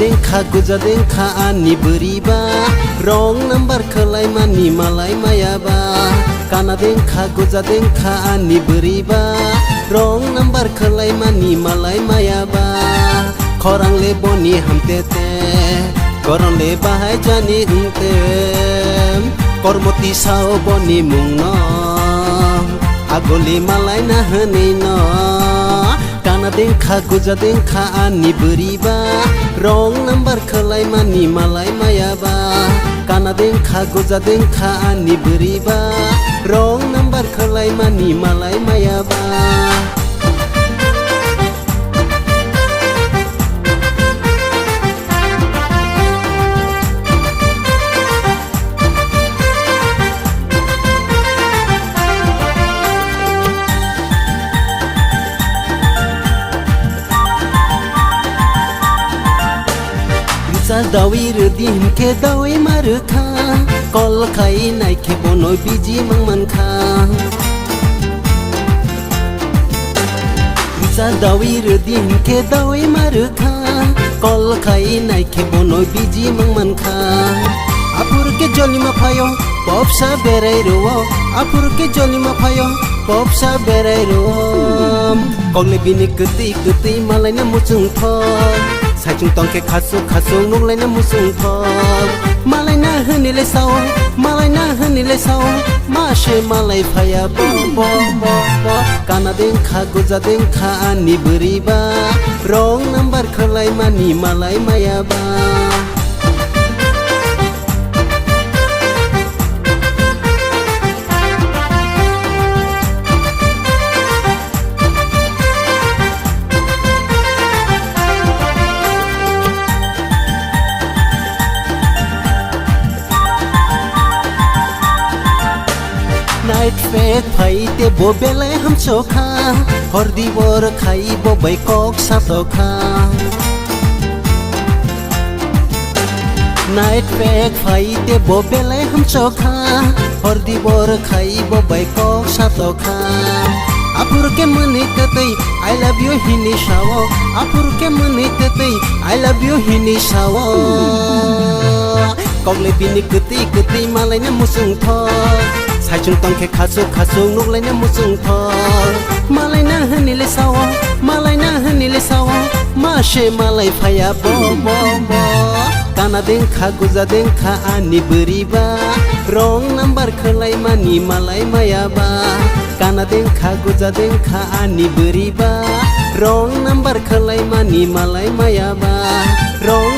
देंखा गुजा देंखा आनि बोरिबा रं नाम्बार खोलाय मानि मालाय मायाबा काना देंखा गुजा देंखा आनि बोरिबा रं नाम्बार खोलाय मानि मालाय मायाबा खरांले बनि हामतेते गरंले बाहाय जानि उंते कर्मति साव बनि मुंनो आगोली मालाय ना हनै न काना देंखा गुजा देंखा आनि बोरिबा रं नाम्बार खोलाय मानि मालाय मायाबा काना देंखा गुजा देंखा आनि बोरिबा रं नाम्बार खोलाय मानि मालाय मायाबा दावी दिन के दावी मारुखा कल खाई नाइखे बनोय बिजि मंगमानखा दावी दिन के दावी मारुखा कल खाई नाइखे बनोय बिजि मंगमानखा आपुर के जलिमा फायो पपसा बेराय रो आपुर के जलिमा फायो पपसा बेराय रो कगले बिनि गति गति मालायना मुसुं थ साइचुं तंके खासु खासु नुंलायना मुसुं थ मालायना होनिले साव मालायना होनिले साव मासे मालाय फाया ब ब ब ब काना देंखा गुजा देंखा आनि बोरिबा रं नाम्बार खोलाय मानि मालाय मायाबा नाइट फेक फाइते बो बेलाय हम चोखा हरदी बर खाई बो बैकक सातोखा नाइट फेक फाइते बो बेलाय हम चोखा हरदी बर खाई बो बैकक सातोखा आपुर के मने ततै आई लव यू हिनी सावो आपुर के मने ततै आई लव यू हिनी सावो कगले बिनि गति गति मालायना मुसुं थ साइचुं तंके खासु खासु नुंलायना मुसुं थ मालायना होनिले साव मालायना होनिले साव मासे मालाय फाया ब ब ब काना देंखा गुजा देंखा आनि बोरिबा रं नाम्बार खोलाय मानि मालाय मायाबा काना देंखा गुजा देंखा आनि बोरिबा रं नाम्बार खोलाय मानि मालाय मायाबा रं